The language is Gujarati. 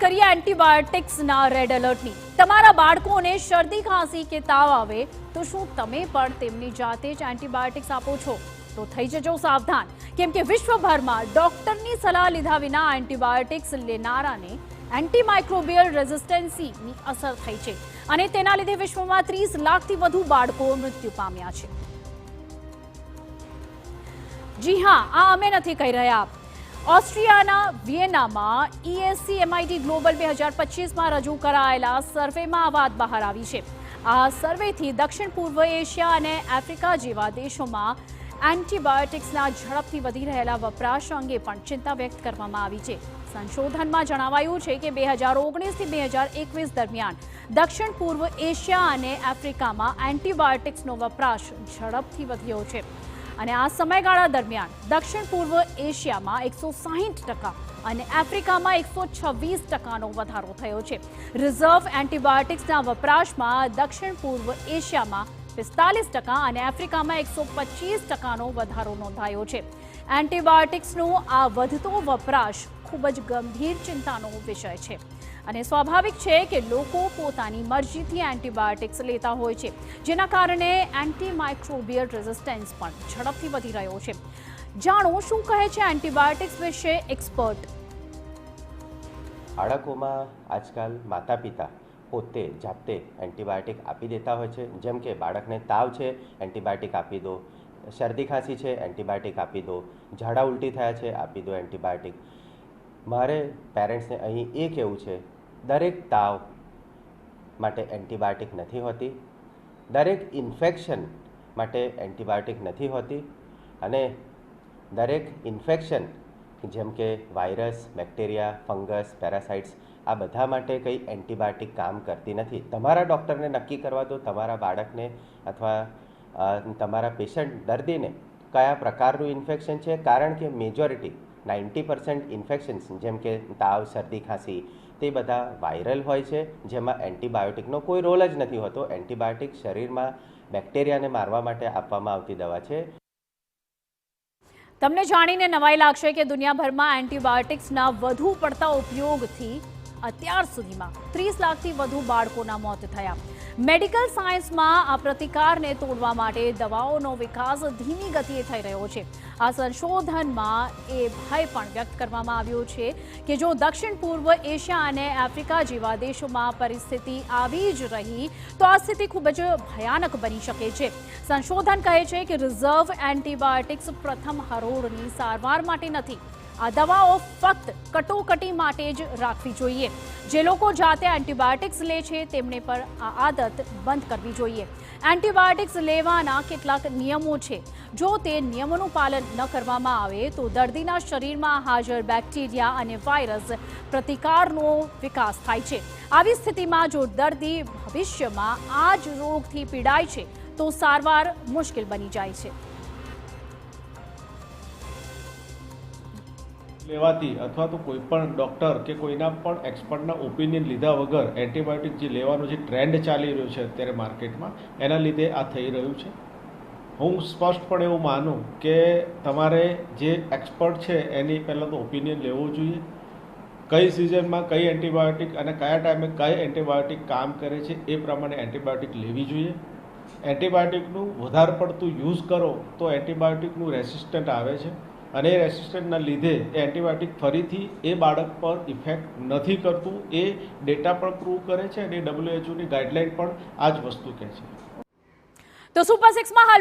કરીએ એન્ટીબાયોટિક્સના રેડ એલર્ટની। તમારા બાળકોને શરદી ખાંસી કે તાવ આવે તો શું તમે પણ તેમની જાતે જ એન્ટીબાયોટિક્સ આપો છો? તો થઈ જજો સાવધાન, કેમ કે વિશ્વભરમાં ડોક્ટરની સલાહ લીધા વિના એન્ટીબાયોટિક્સ લેનારાને એન્ટીમાઇક્રોબિયલ રેઝિસ્ટન્સીની અસર થઈ છે અને તેના લીધે વિશ્વમાં 30 લાખથી વધુ બાળકો મૃત્યુ પામ્યા છે। જી હા, આ અમે નથી કહી રહ્યા। ઓસ્ટ્રિયાના વિયેનામાં ESCMID ગ્લોબલ 2025માં રજૂ કરાયેલા સર્વેમાં આ વાત બહાર આવી છે। આ સર્વેથી દક્ષિણ પૂર્વ એશિયા અને આફ્રિકા જેવા દેશોમાં એન્ટીબાયોટિક્સના ઝડપથી વધી રહેલા વપરાશ અંગે પણ ચિંતા વ્યક્ત કરવામાં આવી છે। સંશોધનમાં જણાવાયું છે કે 2019થી 2021 દરમિયાન દક્ષિણ પૂર્વ એશિયા અને આફ્રિકામાં એન્ટીબાયોટિક્સનો વપરાશ ઝડપથી વધ્યો છે અને આ સમયગાળા દરમિયાન દક્ષિણ પૂર્વ એશિયામાં 160% અને આફ્રિકામાં 126%નો વધારો થયો છે। રિઝર્વ એન્ટીબાયોટિક્સના વપરાશમાં દક્ષિણ પૂર્વ એશિયામાં 45% અને આફ્રિકામાં 125%નો વધારો નોંધાયો છે। એન્ટીબાયોટિક્સનો આ વધતો વપરાશ ખૂબ જ ગંભીર ચિંતાનો વિષય છે અને સ્વાભાવિક છે કે લોકો પોતાની મરજીથી એન્ટીબાયોટિક્સ લેતા હોય છે, જેના કારણે એન્ટીમાઇક્રોબિયલ રેઝિસ્ટન્સ પણ ઝડપથી વધી રહ્યો છે। જાણો શું કહે છે એન્ટીબાયોટિક્સ વિશે એક્સપર્ટ। બાળકોમાં આજકાલ માતા પિતા પોતે જાતે એન્ટીબાયોટિક આપી દેતા હોય છે, જેમ કે બાળકને તાવ છે એન્ટીબાયોટિક આપી દો, શરદી ખાંસી છે એન્ટીબાયોટિક આપી દો, ઝાડા ઉલટી થયા છે આપી દો એન્ટીબાયોટિક। મારે પેરેન્ટ્સને અહીં એ કહેવું છે, દરેક તાવ માટે એન્ટીબાયોટિક નથી હોતી, દરેક ઇન્ફેક્શન માટે એન્ટીબાયોટિક નથી હોતી અને દરેક ઇન્ફેક્શન જેમ કે વાયરસ, બેક્ટેરિયા, ફંગસ, પેરાસાઇટ્સ આ બધા માટે કંઈ એન્ટીબાયોટિક કામ કરતી નથી। તમારા ડૉક્ટરને નક્કી કરવા દો તમારા બાળકને અથવા તમારા પેશન્ટ દર્દીને કયા પ્રકારનું ઇન્ફેક્શન છે, કારણ કે મેજોરિટી 90% ઇન્ફેક્શન્સ જેમ કે તાવ, શરદી, ખાંસી તે બધા વાયરલ હોય છે, જેમાં એન્ટીબાયોટિકનો કોઈ રોલ જ નથી હોતો। એન્ટીબાયોટિક શરીરમાં બેક્ટેરિયાને મારવા માટે આપવામાં આવતી દવા છે। તમને જાણીને નવાઈ લાગશે કે દુનિયાભરમાં એન્ટીબાયોટિક્સના વધુ પડતા ઉપયોગથી અત્યાર સુધીમાં 30 લાખથી વધુ બાળકોના મોત થયા। મેડિકલ સાયન્સમાં આ પ્રતિકારને તોડવા માટે દવાઓનો વિકાસ ધીમી ગતિએ થઈ રહ્યો છે। આ સંશોધનમાં એ ભય પણ વ્યક્ત કરવામાં આવ્યો છે કે જો દક્ષિણ પૂર્વ એશિયા અને આફ્રિકા જેવા દેશોમાં પરિસ્થિતિ આવી જ રહી તો આ સ્થિતિ ખૂબ જ ભયાનક બની શકે છે। સંશોધન કહે છે કે રિઝર્વ એન્ટીબાયોટિક્સ પ્રથમ હરોળની સારવાર માટે નથી, આ દવાઓ ફક્ત કટોકટી માટે જ રાખવી જોઈએ। જે લોકો જાતે એન્ટીબાયોટિક્સ લે છે તેમણે પર આ આદત બંધ કરવી જોઈએ। એન્ટીબાયોટિક્સ લેવાના કેટલાક નિયમો છે, જો તે નિયમોનું પાલન ન કરવામાં આવે તો દર્દીના શરીરમાં હાજર બેક્ટેરિયા અને વાયરસ પ્રતિકારનો વિકાસ થાય છે। આવી સ્થિતિમાં જો દર્દી ભવિષ્યમાં આ જ રોગથી પીડાય છે તો સારવાર મુશ્કેલ બની જાય છે। લેવાથી અથવા તો કોઈ પણ ડૉક્ટર કે કોઈના પણ એક્સપર્ટના ઓપિનિયન લીધા વગર એન્ટીબાયોટિક જે લેવાનો જે ટ્રેન્ડ ચાલી રહ્યો છે અત્યારે માર્કેટમાં, એના લીધે આ થઈ રહ્યું છે। હું સ્પષ્ટપણે એવું માનું કે તમારે જે એક્સપર્ટ છે એની પહેલાં તો ઓપિનિયન લેવો જોઈએ, કઈ સિઝનમાં કઈ એન્ટીબાયોટિક અને કયા ટાઈમે કઈ એન્ટીબાયોટિક કામ કરે છે એ પ્રમાણે એન્ટીબાયોટિક લેવી જોઈએ। એન્ટીબાયોટિકનું વધારે પડતું યુઝ કરો તો એન્ટીબાયોટિકનું રેસિસ્ટન્ટ આવે છે અને એ રેસિસ્ટન્ટના લીધે એ એન્ટીબાયોટિક ફરીથી એ બાળક પર ઇફેક્ટ નથી કરતું, એ ડેટા પણ પ્રૂવ કરે છે અને WHO ની ગાઈડલાઇન પણ આ જ વસ્તુ કહે છે। તો સુપર 6માં હાલ